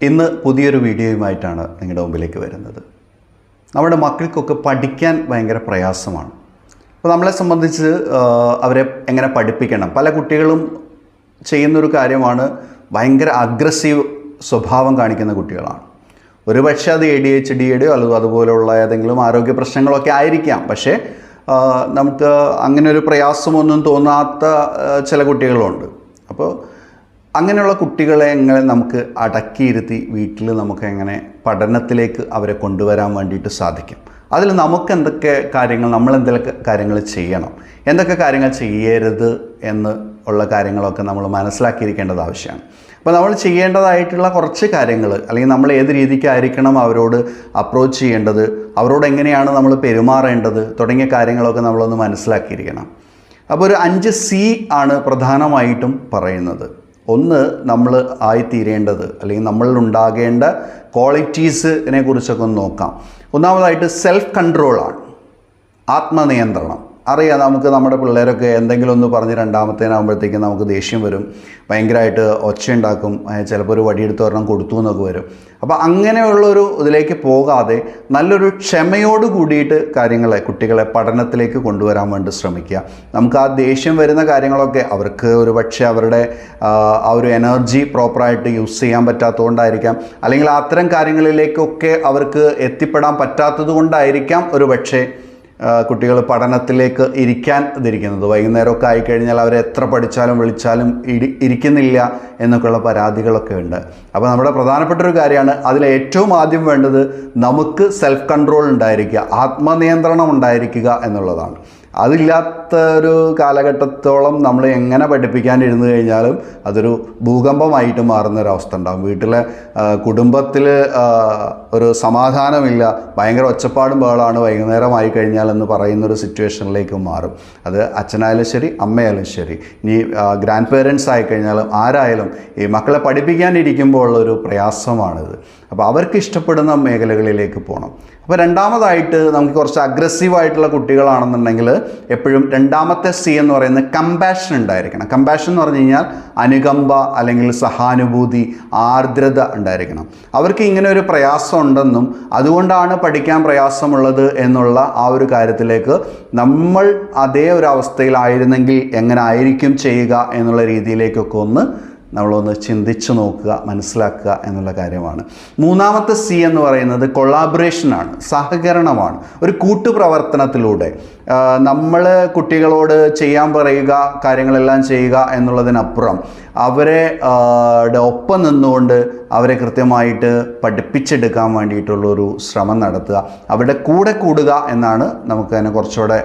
ഇന്ന് പുതിയൊരു വീഡിയോയുമായിട്ടാണ് നിങ്ങളുടെ മുമ്പിലേക്ക് വരുന്നത്. നമ്മുടെ മക്കൾക്കൊക്കെ പഠിക്കാൻ ഭയങ്കര പ്രയാസമാണ്. അപ്പോൾ നമ്മളെ സംബന്ധിച്ച് അവരെ എങ്ങനെ പഠിപ്പിക്കണം, പല കുട്ടികളും ചെയ്യുന്നൊരു കാര്യമാണ്, ഭയങ്കര അഗ്രസീവ് സ്വഭാവം കാണിക്കുന്ന കുട്ടികളാണ്. ഒരുപക്ഷെ അത് ADHDയുടെയോ അല്ലെങ്കിൽ അതുപോലെയുള്ള ഏതെങ്കിലും ആരോഗ്യ പ്രശ്നങ്ങളൊക്കെ ആയിരിക്കാം. പക്ഷേ നമുക്ക് അങ്ങനെ ഒരു പ്രയാസമൊന്നും തോന്നാത്ത ചില കുട്ടികളുണ്ട്. അപ്പോൾ അങ്ങനെയുള്ള കുട്ടികളെ എങ്ങനെ നമുക്ക് അടക്കിയിരുത്തി വീട്ടിൽ നമുക്ക് എങ്ങനെ പഠനത്തിലേക്ക് അവരെ കൊണ്ടുവരാൻ വേണ്ടിയിട്ട് സാധിക്കും, അതിൽ നമുക്ക് എന്തൊക്കെ കാര്യങ്ങൾ, നമ്മൾ എന്തൊക്കെ കാര്യങ്ങൾ ചെയ്യണം, എന്തൊക്കെ കാര്യങ്ങൾ ചെയ്യരുത് എന്ന് ഉള്ള കാര്യങ്ങളൊക്കെ നമ്മൾ മനസ്സിലാക്കിയിരിക്കേണ്ടത് ആവശ്യമാണ്. അപ്പോൾ നമ്മൾ ചെയ്യേണ്ടതായിട്ടുള്ള കുറച്ച് കാര്യങ്ങൾ, അല്ലെങ്കിൽ നമ്മൾ ഏത് രീതിക്കായിരിക്കണം അവരോട് അപ്രോച്ച് ചെയ്യേണ്ടത്, അവരോട് എങ്ങനെയാണ് നമ്മൾ പെരുമാറേണ്ടത് തുടങ്ങിയ കാര്യങ്ങളൊക്കെ നമ്മളൊന്ന് മനസ്സിലാക്കിയിരിക്കണം. അപ്പോൾ ഒരു 5C ആണ് പ്രധാനമായിട്ടും പറയുന്നത്. ഒന്ന്, നമ്മൾ ആയിത്തീരേണ്ടത് അല്ലെങ്കിൽ നമ്മളിൽ ഉണ്ടാകേണ്ട ക്വാളിറ്റീസിനെ കുറിച്ചൊക്കെ ഒന്ന് നോക്കാം. ഒന്നാമതായിട്ട് സെൽഫ് കൺട്രോളാണ്, ആത്മനിയന്ത്രണം. അറിയാം, നമുക്ക് നമ്മുടെ പിള്ളേരൊക്കെ എന്തെങ്കിലും ഒന്ന് പറഞ്ഞ് രണ്ടാമത്തേനാകുമ്പോഴത്തേക്കും നമുക്ക് ദേഷ്യം വരും, ഭയങ്കരമായിട്ട് ഒച്ചയുണ്ടാക്കും, ചിലപ്പോൾ ഒരു വടിയെടുത്ത് ഒരെണ്ണം കൊടുത്തു എന്നൊക്കെ വരും. അപ്പോൾ അങ്ങനെയുള്ളൊരു ഇതിലേക്ക് പോകാതെ നല്ലൊരു ക്ഷമയോട് കൂടിയിട്ട് കുട്ടികളെ പഠനത്തിലേക്ക് കൊണ്ടുവരാൻ വേണ്ടി ശ്രമിക്കുക. നമുക്ക് ആ ദേഷ്യം വരുന്ന കാര്യങ്ങളൊക്കെ അവർക്ക് ഒരു പക്ഷേ അവരുടെ ആ ഒരു എനർജി പ്രോപ്പറായിട്ട് യൂസ് ചെയ്യാൻ പറ്റാത്തതുകൊണ്ടായിരിക്കാം, അല്ലെങ്കിൽ അത്തരം കാര്യങ്ങളിലേക്കൊക്കെ അവർക്ക് എത്തിപ്പെടാൻ പറ്റാത്തത് കൊണ്ടായിരിക്കാം ഒരു പക്ഷേ കുട്ടികൾ പഠനത്തിലേക്ക് ഇരിക്കുന്നത്. വൈകുന്നേരമൊക്കെ ആയിക്കഴിഞ്ഞാൽ അവരെ എത്ര പഠിച്ചാലും വിളിച്ചാലും ഇരിക്കുന്നില്ല എന്നൊക്കെയുള്ള പരാതികളൊക്കെ ഉണ്ട്. അപ്പോൾ നമ്മുടെ പ്രധാനപ്പെട്ട ഒരു കാര്യമാണ്, അതിൽ ഏറ്റവും ആദ്യം വേണ്ടത് നമുക്ക് സെൽഫ് കൺട്രോൾ ഉണ്ടായിരിക്കുക, ആത്മനിയന്ത്രണം ഉണ്ടായിരിക്കുക എന്നുള്ളതാണ്. അതില്ലാത്തൊരു കാലഘട്ടത്തോളം നമ്മൾ എങ്ങനെ പഠിപ്പിക്കാനിരുന്നു കഴിഞ്ഞാലും അതൊരു ഭൂകമ്പമായിട്ട് മാറുന്നൊരവസ്ഥ ഉണ്ടാകും. വീട്ടിലെ കുടുംബത്തിൽ ഒരു സമാധാനമില്ല, ഭയങ്കര ഒച്ചപ്പാടും ബഹളമാണ് വൈകുന്നേരമായി കഴിഞ്ഞാൽ എന്ന് പറയുന്നൊരു സിറ്റുവേഷനിലേക്ക് മാറും. അത് അച്ഛനായാലും ശരി, അമ്മയായാലും ശരി, ഇനി ഗ്രാൻഡ് പേരൻസ് ആയിക്കഴിഞ്ഞാലും ആരായാലും ഈ മക്കളെ പഠിപ്പിക്കാനിരിക്കുമ്പോൾ ഉള്ളൊരു പ്രയാസമാണിത്. അപ്പോൾ അവർക്ക് ഇഷ്ടപ്പെടുന്ന മേഖലകളിലേക്ക് പോകണം. അപ്പോൾ രണ്ടാമതായിട്ട് നമുക്ക് കുറച്ച് അഗ്രസീവായിട്ടുള്ള കുട്ടികളാണെന്നുണ്ടെങ്കിൽ എപ്പോഴും രണ്ടാമത്തെ C എന്ന് പറയുന്നത് കമ്പാഷൻ ഉണ്ടായിരിക്കണം. കമ്പാഷൻ എന്ന് പറഞ്ഞു കഴിഞ്ഞാൽ അനുകമ്പ അല്ലെങ്കിൽ സഹാനുഭൂതി, ആർദ്രത ഉണ്ടായിരിക്കണം. അവർക്ക് ഇങ്ങനെ ഒരു പ്രയാസം ഉണ്ടെന്നും അതുകൊണ്ടാണ് പഠിക്കാൻ പ്രയാസമുള്ളത് എന്നുള്ള ആ ഒരു കാര്യത്തിലേക്ക് നമ്മൾ അതേ ഒരു അവസ്ഥയിലായിരുന്നെങ്കിൽ എങ്ങനെ ആയിരിക്കും ചെയ്യുക എന്നുള്ള രീതിയിലേക്കൊക്കെ നമ്മളൊന്ന് ചിന്തിച്ചു നോക്കുക, മനസ്സിലാക്കുക എന്നുള്ള കാര്യമാണ്. മൂന്നാമത്തെ C എന്ന് പറയുന്നത് കൊളാബറേഷനാണ്, സഹകരണമാണ്. ഒരു കൂട്ടുപ്രവർത്തനത്തിലൂടെ നമ്മൾ കുട്ടികളോട് ചെയ്യാൻ പറയുക, കാര്യങ്ങളെല്ലാം ചെയ്യുക എന്നുള്ളതിനപ്പുറം അവരെ ഒപ്പം നിന്നുകൊണ്ട് അവരെ കൃത്യമായിട്ട് പഠിപ്പിച്ചെടുക്കാൻ വേണ്ടിയിട്ടുള്ളൊരു ശ്രമം നടത്തുക, അവരുടെ കൂടെ കൂടുക എന്നാണ് നമുക്കതിനെ കുറച്ചുകൂടെ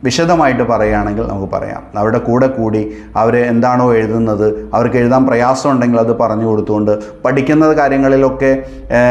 വിശദമായിട്ട് പറയുകയാണെങ്കിൽ നമുക്ക് പറയാം. അവരുടെ കൂടെ കൂടി അവർ എന്താണോ എഴുതുന്നത്, അവർക്ക് എഴുതാൻ പ്രയാസം ഉണ്ടെങ്കിൽ അത് പറഞ്ഞു കൊടുത്തുകൊണ്ട്, പഠിക്കുന്ന കാര്യങ്ങളിലൊക്കെ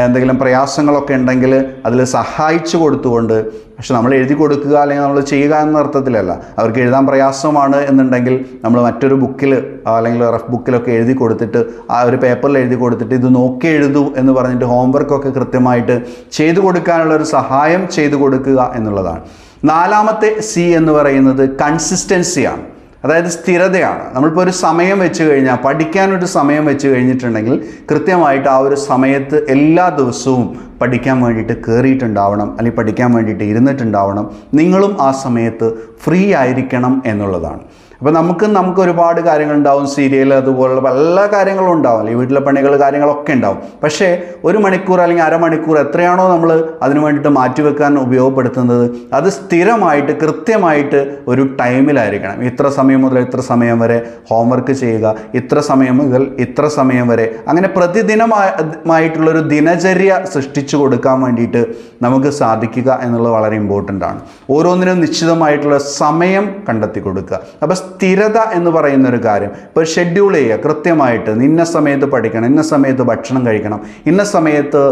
എന്തെങ്കിലും പ്രയാസങ്ങളൊക്കെ ഉണ്ടെങ്കിൽ അതിൽ സഹായിച്ചു കൊടുത്തുകൊണ്ട്, പക്ഷെ നമ്മൾ എഴുതി കൊടുക്കുക അല്ലെങ്കിൽ നമ്മൾ ചെയ്യുക എന്ന അർത്ഥത്തിലല്ല. അവർക്ക് എഴുതാൻ പ്രയാസമാണ് എന്നുണ്ടെങ്കിൽ നമ്മൾ മറ്റൊരു ബുക്കിൽ അല്ലെങ്കിൽ റഫ് ബുക്കിലൊക്കെ എഴുതി കൊടുത്തിട്ട്, ആ ഒരു പേപ്പറിൽ എഴുതി കൊടുത്തിട്ട് ഇത് നോക്കി എഴുതൂ എന്ന് പറഞ്ഞിട്ട് ഹോംവർക്കൊക്കെ കൃത്യമായിട്ട് ചെയ്തു കൊടുക്കാനുള്ളൊരു സഹായം ചെയ്തു കൊടുക്കുക എന്നുള്ളതാണ്. നാലാമത്തെ C എന്ന് പറയുന്നത് കൺസിസ്റ്റൻസിയാണ്, അതായത് സ്ഥിരതയാണ്. നമ്മളിപ്പോൾ ഒരു സമയം വെച്ച് കഴിഞ്ഞാൽ, പഠിക്കാനൊരു സമയം വെച്ച് കഴിഞ്ഞിട്ടുണ്ടെങ്കിൽ കൃത്യമായിട്ട് ആ ഒരു സമയത്ത് എല്ലാ ദിവസവും പഠിക്കാൻ വേണ്ടിയിട്ട് കയറിയിട്ടുണ്ടാവണം, അല്ലെങ്കിൽ പഠിക്കാൻ വേണ്ടിയിട്ട് ഇരുന്നിട്ടുണ്ടാവണം. നിങ്ങളും ആ സമയത്ത് ഫ്രീ ആയിരിക്കണം എന്നുള്ളതാണ്. അപ്പോൾ നമുക്ക് ഒരുപാട് കാര്യങ്ങളുണ്ടാവും, സീരിയൽ അതുപോലുള്ള പല കാര്യങ്ങളും ഉണ്ടാവും, അല്ലെങ്കിൽ വീട്ടിലെ പണികൾ കാര്യങ്ങളൊക്കെ ഉണ്ടാവും. പക്ഷേ ഒരു മണിക്കൂർ അല്ലെങ്കിൽ അരമണിക്കൂർ എത്രയാണോ നമ്മൾ അതിനു വേണ്ടിയിട്ട് മാറ്റിവെക്കാൻ ഉപയോഗപ്പെടുത്തുന്നത്, അത് സ്ഥിരമായിട്ട് കൃത്യമായിട്ട് ഒരു ടൈമിലായിരിക്കണം. ഇത്ര സമയം മുതൽ ഇത്ര സമയം വരെ ഹോംവർക്ക് ചെയ്യുക, ഇത്ര സമയം മുതൽ ഇത്ര സമയം വരെ, അങ്ങനെ പ്രതിദിനമായിട്ടുള്ളൊരു ദിനചര്യ സൃഷ്ടിച്ചു കൊടുക്കാൻ വേണ്ടിയിട്ട് നമുക്ക് സാധിക്കുക എന്നുള്ളത് വളരെ ഇമ്പോർട്ടൻ്റ് ആണ്. ഓരോന്നിനും നിശ്ചിതമായിട്ടുള്ള സമയം കണ്ടെത്തി കൊടുക്കുക. അപ്പോൾ സ്ഥിരത എന്ന് പറയുന്നൊരു കാര്യം, ഇപ്പോൾ ഷെഡ്യൂൾ ചെയ്യുക കൃത്യമായിട്ട്, ഇന്ന സമയത്ത് പഠിക്കണം, ഇന്ന സമയത്ത് ഭക്ഷണം കഴിക്കണം, ഇന്ന സമയത്ത്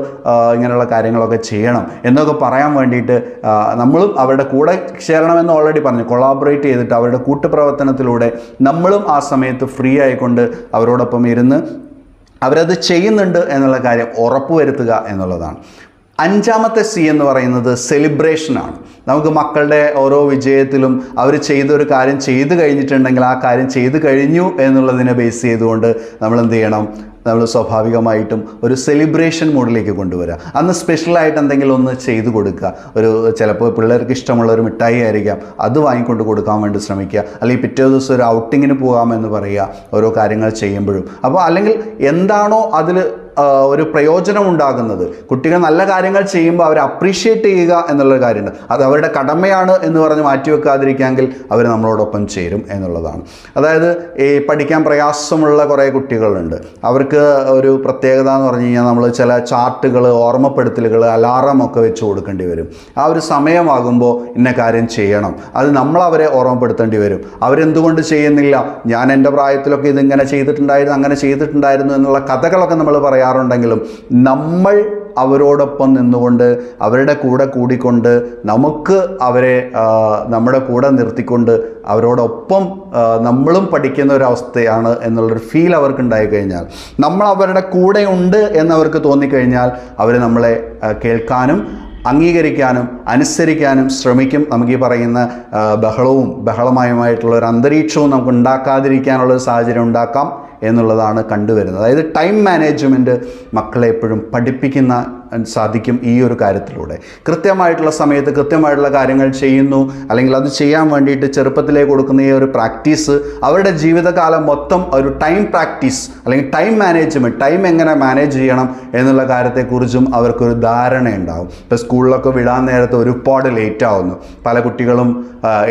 ഇങ്ങനെയുള്ള കാര്യങ്ങളൊക്കെ ചെയ്യണം എന്നൊക്കെ പറയാൻ വേണ്ടിയിട്ട് നമ്മളും അവരുടെ കൂടെ ചേരണമെന്ന് ഓൾറെഡി പറഞ്ഞു. കൊളാബറേറ്റ് ചെയ്തിട്ട് അവരുടെ കൂട്ടുപ്രവർത്തനത്തിലൂടെ നമ്മളും ആ സമയത്ത് ഫ്രീ ആയിക്കൊണ്ട് അവരോടൊപ്പം ഇരുന്ന് അവരത് ചെയ്യുന്നുണ്ട് എന്നുള്ള കാര്യം ഉറപ്പുവരുത്തുക എന്നുള്ളതാണ്. അഞ്ചാമത്തെ C എന്ന് പറയുന്നത് സെലിബ്രേഷനാണ്. നമുക്ക് മക്കളുടെ ഓരോ വിജയത്തിലും അവർ ചെയ്തൊരു കാര്യം ചെയ്തു കഴിഞ്ഞിട്ടുണ്ടെങ്കിൽ ആ കാര്യം ചെയ്തു കഴിഞ്ഞു എന്നുള്ളതിനെ ബേസ് ചെയ്തുകൊണ്ട് നമ്മൾ എന്ത് ചെയ്യണം, നമ്മൾ സ്വാഭാവികമായിട്ടും ഒരു സെലിബ്രേഷൻ മൂഡിലേക്ക് കൊണ്ടുവരിക. അന്ന് സ്പെഷ്യലായിട്ട് എന്തെങ്കിലും ഒന്ന് ചെയ്തു കൊടുക്കുക. ചിലപ്പോൾ പിള്ളേർക്ക് ഇഷ്ടമുള്ള ഒരു മിഠായി ആയിരിക്കാം, അത് വാങ്ങിക്കൊണ്ട് കൊടുക്കാൻ വേണ്ടി ശ്രമിക്കുക. അല്ലെങ്കിൽ പിറ്റേ ദിവസം ഒരു ഔട്ടിങ്ങിന് പോകാമെന്ന് പറയുക ഓരോ കാര്യങ്ങൾ ചെയ്യുമ്പോഴും. അപ്പോൾ അല്ലെങ്കിൽ എന്താണോ അതിൽ ഒരു പ്രയോജനം ഉണ്ടാകുന്നത്, കുട്ടികൾ നല്ല കാര്യങ്ങൾ ചെയ്യുമ്പോൾ അവരെ അപ്രീഷിയേറ്റ് ചെയ്യുക എന്നുള്ളൊരു കാര്യമുണ്ട്. അത് അവരുടെ കടമയാണ് എന്ന് പറഞ്ഞ് മാറ്റിവെക്കാതിരിക്കാമെങ്കിൽ അവർ നമ്മളോടൊപ്പം ചേരും എന്നുള്ളതാണ്. അതായത് ഈ പഠിക്കാൻ പ്രയാസമുള്ള കുറേ കുട്ടികളുണ്ട്. അവർക്ക് ഒരു പ്രത്യേകത എന്ന് പറഞ്ഞു കഴിഞ്ഞാൽ നമ്മൾ ചില ചാർട്ടുകൾ, ഓർമ്മപ്പെടുത്തലുകൾ, അലാറം ഒക്കെ വെച്ച് കൊടുക്കേണ്ടി വരും. ആ ഒരു സമയമാകുമ്പോൾ ഇന്ന കാര്യം ചെയ്യണം, അത് നമ്മളവരെ ഓർമ്മപ്പെടുത്തേണ്ടി വരും. അവരെന്തുകൊണ്ട് ചെയ്യുന്നില്ല, ഞാൻ എൻ്റെ പ്രായത്തിലൊക്കെ ഇതിങ്ങനെ ചെയ്തിട്ടുണ്ടായിരുന്നു, അങ്ങനെ ചെയ്തിട്ടുണ്ടായിരുന്നു എന്നുള്ള കഥകളൊക്കെ നമ്മൾ പറയാറുണ്ടെങ്കിലും നമ്മൾ അവരോടൊപ്പം നിന്നുകൊണ്ട് അവരുടെ കൂടെ കൂടിക്കൊണ്ട് നമുക്ക് അവരെ നമ്മുടെ കൂടെ നിർത്തിക്കൊണ്ട് അവരോടൊപ്പം നമ്മളും പഠിക്കുന്ന ഒരവസ്ഥയാണ് എന്നുള്ളൊരു ഫീൽ അവർക്ക് ഉണ്ടായിക്കഴിഞ്ഞാൽ, നമ്മൾ അവരുടെ കൂടെ ഉണ്ട് എന്നവർക്ക് തോന്നിക്കഴിഞ്ഞാൽ അവർ നമ്മളെ കേൾക്കാനും അംഗീകരിക്കാനും അനുസരിക്കാനും ശ്രമിക്കും. നമുക്ക് ഈ പറയുന്ന ബഹളമയമായിട്ടുള്ള ഒരു അന്തരീക്ഷവും നമുക്ക് ഉണ്ടാക്കാതിരിക്കാനുള്ളൊരു സാഹചര്യം ഉണ്ടാക്കാം എന്നുള്ളതാണ് കണ്ടുവരുന്നത്. അതായത് ടൈം മാനേജ്മെൻറ്റ് മക്കളെ എപ്പോഴും പഠിപ്പിക്കുന്ന സാധിക്കും ഈ ഒരു കാര്യത്തിലൂടെ. കൃത്യമായിട്ടുള്ള സമയത്ത് കൃത്യമായിട്ടുള്ള കാര്യങ്ങൾ ചെയ്യുന്നു, അല്ലെങ്കിൽ അത് ചെയ്യാൻ വേണ്ടിയിട്ട് ചെറുപ്പത്തിലേ കൊടുക്കുന്ന ഈ ഒരു പ്രാക്ടീസ് അവരുടെ ജീവിതകാലം മൊത്തം ഒരു ടൈം പ്രാക്ടീസ് അല്ലെങ്കിൽ ടൈം മാനേജ്മെൻറ്റ്, ടൈം എങ്ങനെ മാനേജ് ചെയ്യണം എന്നുള്ള കാര്യത്തെക്കുറിച്ചും അവർക്കൊരു ധാരണയുണ്ടാവും. ഇപ്പോൾ സ്കൂളിലൊക്കെ വിടാൻ നേരത്ത് ഒരുപാട് ലേറ്റ് ആവുന്നു, പല കുട്ടികളും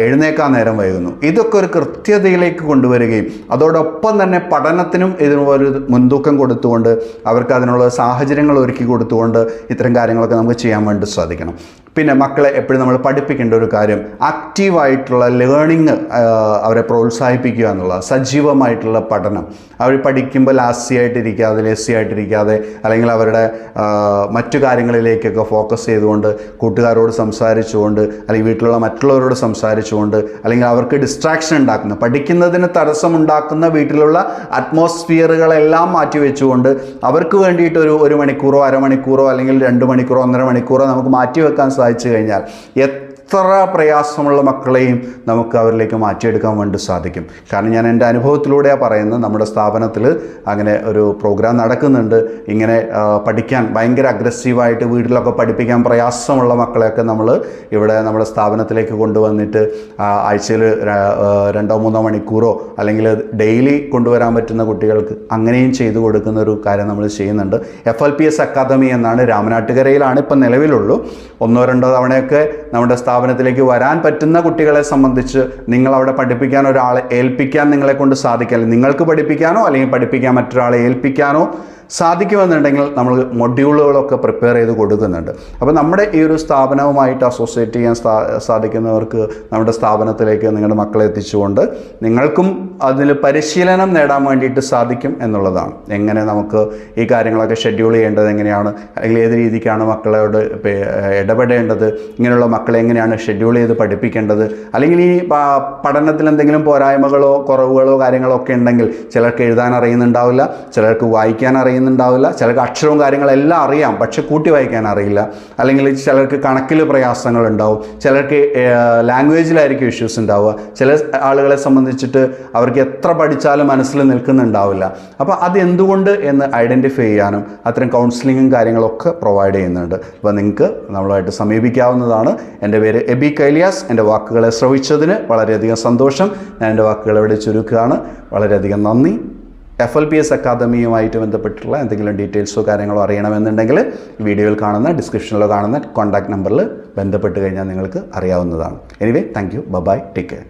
എഴുന്നേക്കാൻ നേരം വൈകുന്നു. ഇതൊക്കെ ഒരു കൃത്യതയിലേക്ക് കൊണ്ടുവരികയും അതോടൊപ്പം തന്നെ പഠനത്തിനും ഇതിനൊരു മുൻതൂക്കം കൊടുത്തുകൊണ്ട് അവർക്ക് അതിനുള്ള സാഹചര്യങ്ങൾ ഒരുക്കി കൊടുത്തുകൊണ്ട് ഇത്തരം കാര്യങ്ങളൊക്കെ നമുക്ക് ചെയ്യാൻ വേണ്ടി സാധിക്കണം. പിന്നെ മക്കളെ എപ്പോഴും നമ്മൾ പഠിപ്പിക്കേണ്ട ഒരു കാര്യം ആക്റ്റീവായിട്ടുള്ള ലേണിങ് അവരെ പ്രോത്സാഹിപ്പിക്കുക എന്നുള്ളത്, സജീവമായിട്ടുള്ള പഠനം. അവർ പഠിക്കുമ്പോൾ ലാസിയായിട്ടിരിക്കാതെ, ലേസിയായിട്ടിരിക്കാതെ, അല്ലെങ്കിൽ അവരുടെ മറ്റു കാര്യങ്ങളിലേക്കൊക്കെ ഫോക്കസ് ചെയ്തുകൊണ്ട് കൂട്ടുകാരോട് സംസാരിച്ചുകൊണ്ട് അല്ലെങ്കിൽ വീട്ടിലുള്ള മറ്റുള്ളവരോട് സംസാരിച്ചുകൊണ്ട് അല്ലെങ്കിൽ അവർക്ക് ഡിസ്ട്രാക്ഷൻ ഉണ്ടാക്കുന്ന, പഠിക്കുന്നതിന് തടസ്സമുണ്ടാക്കുന്ന വീട്ടിലുള്ള അറ്റ്മോസ്ഫിയറുകളെല്ലാം മാറ്റിവെച്ചുകൊണ്ട് അവർക്ക് വേണ്ടിയിട്ട് ഒരു മണിക്കൂറോ അരമണിക്കൂറോ അല്ലെങ്കിൽ 2 മണിക്കൂറോ 1.5 മണിക്കൂറോ നമുക്ക് മാറ്റിവെക്കാൻ സാധിച്ചു കഴിഞ്ഞാൽ എത്ര പ്രയാസമുള്ള മക്കളെയും നമുക്ക് അവരിലേക്ക് മാറ്റിയെടുക്കാൻ വേണ്ടി സാധിക്കും. കാരണം ഞാൻ എൻ്റെ അനുഭവത്തിലൂടെയാണ് പറയുന്നത്. നമ്മുടെ സ്ഥാപനത്തിൽ അങ്ങനെ ഒരു പ്രോഗ്രാം നടക്കുന്നുണ്ട്. ഇങ്ങനെ പഠിക്കാൻ ഭയങ്കര അഗ്രസീവായിട്ട് വീട്ടിലൊക്കെ പഠിപ്പിക്കാൻ പ്രയാസമുള്ള മക്കളെയൊക്കെ നമ്മൾ ഇവിടെ നമ്മുടെ സ്ഥാപനത്തിലേക്ക് കൊണ്ടുവന്നിട്ട് ആഴ്ചയിൽ 2-3 മണിക്കൂറോ അല്ലെങ്കിൽ ഡെയിലി കൊണ്ടുവരാൻ പറ്റുന്ന കുട്ടികൾക്ക് അങ്ങനെയും ചെയ്തു കൊടുക്കുന്ന ഒരു കാര്യം നമ്മൾ ചെയ്യുന്നുണ്ട്. FLPS അക്കാദമി എന്നാണ്, രാമനാട്ടുകരയിലാണ് ഇപ്പം നിലവിലുള്ളൂ. 1-2 തവണയൊക്കെ നമ്മുടെ സ്ഥാപനത്തിലേക്ക് വരാൻ പറ്റുന്ന കുട്ടികളെ സംബന്ധിച്ച് നിങ്ങളവിടെ പഠിപ്പിക്കാൻ ഒരാളെ ഏൽപ്പിക്കാൻ നിങ്ങളെ കൊണ്ട് സാധിക്കില്ല. നിങ്ങൾക്ക് പഠിപ്പിക്കാനോ അല്ലെങ്കിൽ പഠിപ്പിക്കാൻ മറ്റൊരാളെ ഏൽപ്പിക്കാനോ സാധിക്കുമെന്നുണ്ടെങ്കിൽ നമ്മൾ മൊഡ്യൂളുകളൊക്കെ പ്രിപ്പയർ ചെയ്ത് കൊടുക്കുന്നുണ്ട്. അപ്പോൾ നമ്മുടെ ഈ ഒരു സ്ഥാപനവുമായിട്ട് അസോസിയേറ്റ് ചെയ്യാൻ സാധിക്കുന്നവർക്ക് നമ്മുടെ സ്ഥാപനത്തിലേക്ക് നിങ്ങളുടെ മക്കളെ എത്തിച്ചുകൊണ്ട് നിങ്ങൾക്കും അതിൽ പരിശീലനം നേടാൻ വേണ്ടിയിട്ട് സാധിക്കും എന്നുള്ളതാണ്. എങ്ങനെ നമുക്ക് ഈ കാര്യങ്ങളൊക്കെ ഷെഡ്യൂൾ ചെയ്യേണ്ടത് എങ്ങനെയാണ്, അല്ലെങ്കിൽ ഏത് രീതിക്കാണ് മക്കളോട് ഇടപെടേണ്ടത്, ഇങ്ങനെയുള്ള മക്കളെ എങ്ങനെയാണ് ഷെഡ്യൂൾ ചെയ്ത് പഠിപ്പിക്കേണ്ടത്, അല്ലെങ്കിൽ ഈ പഠനത്തിൽ എന്തെങ്കിലും പോരായ്മകളോ കുറവുകളോ കാര്യങ്ങളോ ഒക്കെ ഉണ്ടെങ്കിൽ ചിലർക്ക് എഴുതാൻ അറിയുന്നുണ്ടാവില്ല, ചിലർക്ക് വായിക്കാൻ അറിയുന്നുണ്ടാവില്ല, ചിലർക്ക് അക്ഷരവും കാര്യങ്ങളെല്ലാം അറിയാം പക്ഷെ കൂട്ടി വായിക്കാൻ അറിയില്ല, അല്ലെങ്കിൽ ചിലർക്ക് കണക്കിൽ പ്രയാസങ്ങളുണ്ടാവും, ചിലർക്ക് ലാംഗ്വേജിലായിരിക്കും ഇഷ്യൂസ് ഉണ്ടാവുക, ചില ആളുകളെ സംബന്ധിച്ചിട്ട് അവർക്ക് എത്ര പഠിച്ചാലും മനസ്സിൽ നിൽക്കുന്നുണ്ടാവില്ല. അപ്പോൾ അത് എന്തുകൊണ്ട് എന്ന് ഐഡൻറ്റിഫൈ ചെയ്യാനും അത്തരം കൗൺസിലിങ്ങും കാര്യങ്ങളൊക്കെ പ്രൊവൈഡ് ചെയ്യുന്നുണ്ട്. അപ്പോൾ നിങ്ങൾക്ക് നമ്മളുമായിട്ട് സമീപിക്കാവുന്നതാണ്. എൻ്റെ പേര് എബി കൈലിയാസ്. എൻ്റെ വാക്കുകളെ ശ്രവിച്ചതിന് വളരെയധികം സന്തോഷം. ഞാൻ എൻ്റെ വാക്കുകൾ ഇവിടെ ചുരുക്കുകയാണ്. വളരെയധികം നന്ദി. FLPS അക്കാദമിയുമായിട്ട് ബന്ധപ്പെട്ടുള്ള എന്തെങ്കിലും ഡീറ്റെയിൽസോ കാര്യങ്ങളോ അറിയണമെന്നുണ്ടെങ്കിൽ വീഡിയോയിൽ കാണുന്ന ഡിസ്ക്രിപ്ഷനിലോ കാണുന്ന കോൺടാക്ട് നമ്പറിൽ ബന്ധപ്പെട്ട് കഴിഞ്ഞാൽ നിങ്ങൾക്ക് അറിയാവുന്നതാണ്. Anyway, thank you. Bye. Take care.